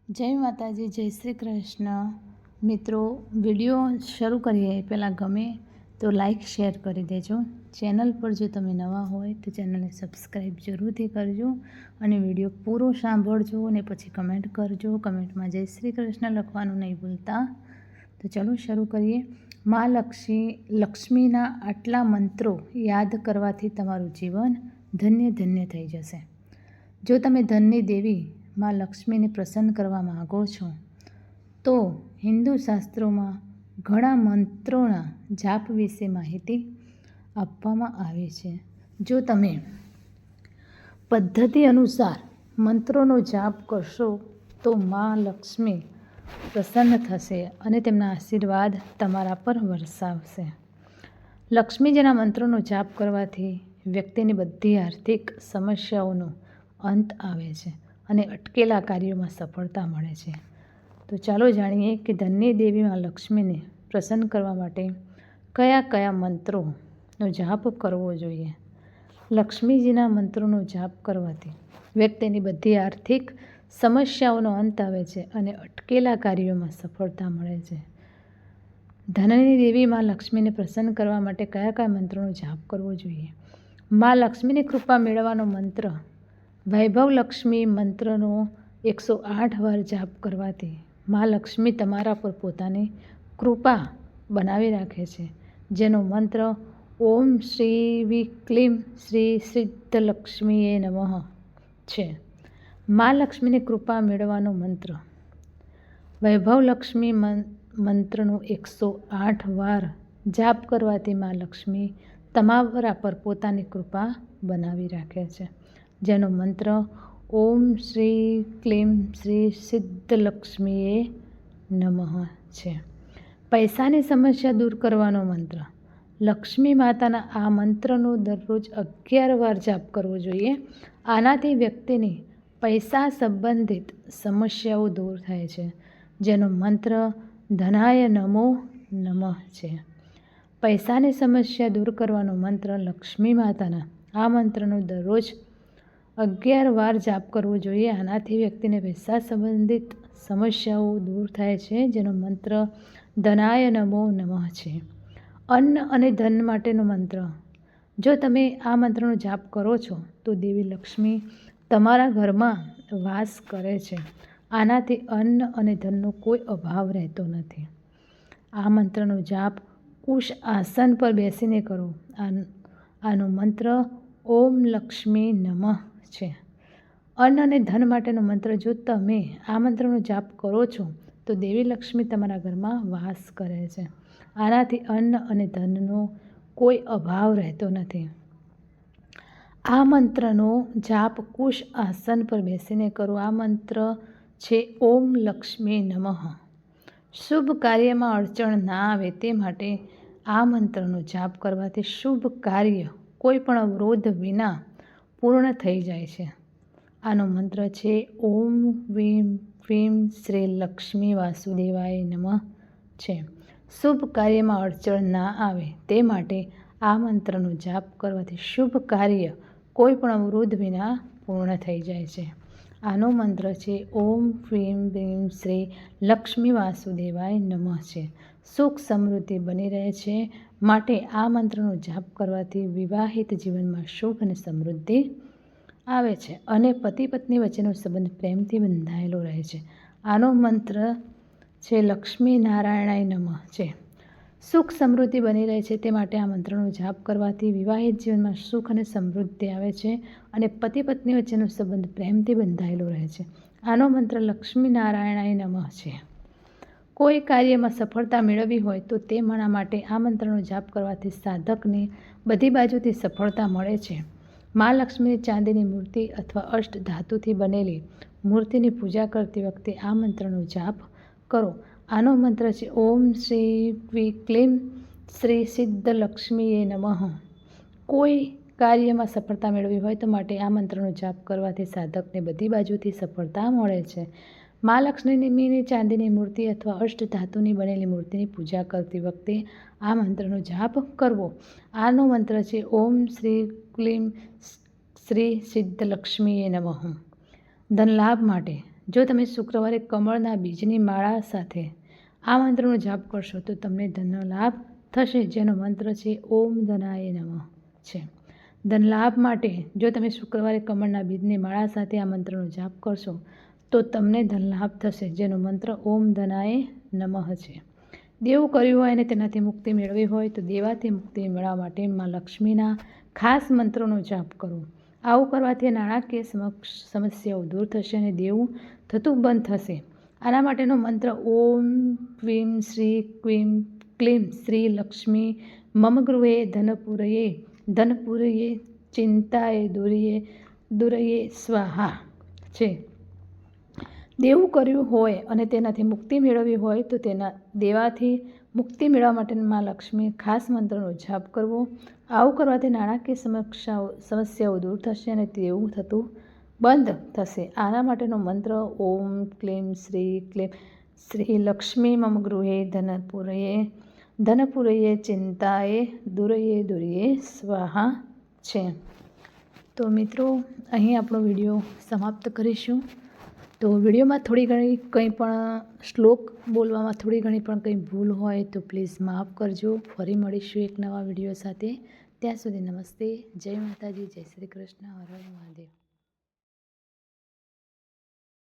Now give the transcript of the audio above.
જય માતાજી, જય શ્રી કૃષ્ણ. મિત્રો, વિડીયો શરૂ કરીએ પહેલાં ગમે તો લાઈક શેર કરી દેજો. ચેનલ પર જો તમે નવા હોય તો ચેનલને સબસ્ક્રાઈબ જરૂરથી કરજો અને વિડીયો પૂરો સાંભળજો અને પછી કમેન્ટ કરજો. કમેન્ટમાં જય શ્રી કૃષ્ણ લખવાનું નહીં ભૂલતા. તો ચલો શરૂ કરીએ. માં લક્ષ્મીના આટલા મંત્રો યાદ કરવાથી તમારું જીવન ધન્ય ધન્ય થઈ જશે. જો તમે ધનની દેવી માં લક્ષ્મીને પ્રસન્ન કરવા માગો છો તો હિન્દુ શાસ્ત્રોમાં ઘણા મંત્રોના જાપ વિશે માહિતી આપવામાં આવી છે. જો તમે પદ્ધતિ અનુસાર મંત્રોનો જાપ કરશો તો માં લક્ષ્મી પ્રસન્ન થશે અને તેમના આશીર્વાદ તમારા પર વરસાવશે. લક્ષ્મીજીના મંત્રોનો જાપ કરવાથી વ્યક્તિની બધી આર્થિક સમસ્યાઓનો અંત આવે છે અને અટકેલા કાર્યોમાં સફળતા મળે છે. તો ચાલો જાણીએ કે ધનની દેવીમાં લક્ષ્મીને પ્રસન્ન કરવા માટે કયા કયા મંત્રોનો જાપ કરવો જોઈએ. લક્ષ્મીજીના મંત્રોનો જાપ કરવાથી વ્યક્તિની બધી આર્થિક સમસ્યાઓનો અંત આવે છે અને અટકેલા કાર્યોમાં સફળતા મળે છે. ધનની દેવીમાં લક્ષ્મીને પ્રસન્ન કરવા માટે કયા કયા મંત્રોનો જાપ કરવો જોઈએ. માં લક્ષ્મીની કૃપા મેળવવાનો મંત્ર વૈભવ લક્ષ્મી મંત્રનો 108 વાર જાપ કરવાથી માં લક્ષ્મી તમારા પર પોતાની કૃપા બનાવી રાખે છે. જેનો મંત્ર ઓમ શ્રી ક્લીમ શ્રી સિદ્ધ લક્ષ્મીએ નમઃ છે. માં લક્ષ્મીની કૃપા મેળવવાનો મંત્ર વૈભવ લક્ષ્મી મંત્રનો 108 વાર જાપ કરવાથી માં લક્ષ્મી તમારા પર પોતાની કૃપા બનાવી રાખે છે. જેનો મંત્ર ઓમ શ્રી ક્લીમ શ્રી સિદ્ધ લક્ષ્મીએ નમઃ છે. પૈસાની સમસ્યા દૂર કરવાનો મંત્ર લક્ષ્મી માતાના આ મંત્રનો દરરોજ 11 વાર જાપ કરવો જોઈએ. આનાથી વ્યક્તિની પૈસા સંબંધિત સમસ્યાઓ દૂર થાય છે. જેનો મંત્ર ધનાય નમો નમઃ છે. પૈસાની સમસ્યા દૂર કરવાનો મંત્ર લક્ષ્મી માતાના આ મંત્રનો દરરોજ 11 વાર જાપ કરવો જોઈએ. આનાથી વ્યક્તિને પૈસા સંબંધિત સમસ્યાઓ દૂર થાય છે. જેનો મંત્ર ધનાય નમો નમઃ છે. અન્ન અને ધન માટેનો મંત્ર જો તમે આ મંત્રનો જાપ કરો છો તો દેવી લક્ષ્મી તમારા ઘરમાં વાસ કરે છે. આનાથી અન્ન અને ધનનો કોઈ અભાવ રહેતો નથી. આ મંત્રનો જાપ કુશ આસન પર બેસીને કરો. આનો મંત્ર ઓમ લક્ષ્મી નમઃ છે. અન્ન અને ધન માટેનો મંત્ર જો તમે આ મંત્રનો જાપ કરો છો તો દેવી લક્ષ્મી તમારા ઘરમાં વાસ કરે છે. આનાથી અન્ન અને ધનનો કોઈ અભાવ રહેતો નથી. આ મંત્રનો જાપ કુશ આસન પર બેસીને કરો. આ મંત્ર છે ઓમ લક્ષ્મી નમઃ. શુભ કાર્યમાં અડચણ ના આવે તે માટે આ મંત્રનો જાપ કરવાથી શુભ કાર્ય કોઈ પણ અવરોધ વિના પૂર્ણ થઈ જાય છે. આનો મંત્ર છે ઓમ વીમ શ્રી લક્ષ્મી વાસુદેવાય નમઃ છે. શુભ કાર્યમાં અડચણ ના આવે તે માટે આ મંત્રનો જાપ કરવાથી શુભ કાર્ય કોઈ પણ અવરોધ વિના પૂર્ણ થઈ જાય છે. આનો મંત્ર છે ઓમ વીમ શ્રી લક્ષ્મી વાસુદેવાય નમઃ છે. સુખ સમૃદ્ધિ બની રહે છે માટે આ મંત્રનો જાપ કરવાથી વિવાહિત જીવનમાં સુખ અને સમૃદ્ધિ આવે છે અને પતિ પત્ની વચ્ચેનો સંબંધ પ્રેમથી બંધાયેલો રહે છે. આનો મંત્ર છે લક્ષ્મી નારાયણાય નમઃ છે. સુખ સમૃદ્ધિ બની રહે છે તે માટે આ મંત્રનો જાપ કરવાથી વિવાહિત જીવનમાં સુખ અને સમૃદ્ધિ આવે છે અને પતિ પત્ની વચ્ચેનો સંબંધ પ્રેમથી બંધાયેલો રહે છે. આનો મંત્ર લક્ષ્મી નારાયણાય નમઃ છે. કોઈ કાર્યમાં સફળતા મેળવવી હોય તો તે માટે આ મંત્રનો જાપ કરવાથી સાધકને બધી બાજુથી સફળતા મળે છે. માં લક્ષ્મીની ચાંદીની મૂર્તિ અથવા અષ્ટ ધાતુથી બનેલી મૂર્તિની પૂજા કરતી વખતે આ મંત્રનો જાપ કરો. આનો મંત્ર છે ઓમ શ્રી ક્લીમ શ્રી સિદ્ધ લક્ષ્મીએ નમઃ. કોઈ કાર્યમાં સફળતા મેળવવી હોય તો માટે આ મંત્રનો જાપ કરવાથી સાધકને બધી બાજુથી સફળતા મળે છે. માં લક્ષ્મીની ચાંદીની મૂર્તિ અથવા અષ્ટ ધાતુની બનેલી મૂર્તિની પૂજા કરતી વખતે આ મંત્રનો જાપ કરવો. આનો મંત્ર છે ઓમ શ્રી ક્લીમ શ્રી સિદ્ધ લક્ષ્મીએ નમઃ. ધન લાભ માટે જો તમે શુક્રવારે કમળના બીજની માળા સાથે આ મંત્રનો જાપ કરશો તો તમને ધનનો લાભ થશે, જેનો મંત્ર છે ઓમ ધનાય નમઃ છે. ધન લાભ માટે જો તમે શુક્રવારે કમળના બીજની માળા સાથે આ મંત્રનો જાપ કરશો તો તમને ધન લાભ થશે, જેનો મંત્ર ઓમ ધનાય નમઃ છે. દેવું કર્યું હોય અને તેનાથી મુક્તિ મેળવી હોય તો દેવાથી મુક્તિ મેળવવા માટે માં લક્ષ્મીના ખાસ મંત્રોનો જાપ કરો. આવું કરવાથી નાણાકીય સમસ્યાઓ દૂર થશે અને દેવું થતું બંધ થશે. આના માટેનો મંત્ર ઓમ ક્વીમ શ્રી ક્લીમ શ્રી લક્ષ્મી મમ ગૃહે ધનપુરયે ચિંતાએ દુરયે સ્વાહા છે. દેવું કર્યું હોય અને તેનાથી મુક્તિ મેળવવી હોય તો તેના દેવાથી મુક્તિ મેળવવા માટે માં લક્ષ્મી ખાસ મંત્રનો જાપ કરવો. આવું કરવાથી નાણાકીય સમસ્યાઓ દૂર થશે અને દેવું થતું બંધ થશે. આના માટેનો મંત્ર ઓમ ક્લીમ શ્રી લક્ષ્મી મમ ગૃહે ધનપુરયે ચિંતાએ દુરયે સ્વાહા છે. તો મિત્રો, અહીં આપણો વિડીયો સમાપ્ત કરીશું. તો વિડીયોમાં થોડી ઘણી કંઈ પણ શ્લોક બોલવામાં થોડી ઘણી પણ કંઈ ભૂલ હોય તો પ્લીઝ માફ કરજો. ફરી મળીશું એક નવા વિડીયો સાથે. ત્યાં સુધી નમસ્તે, જય માતાજી, જય શ્રી કૃષ્ણ, હર હર મહાદેવ.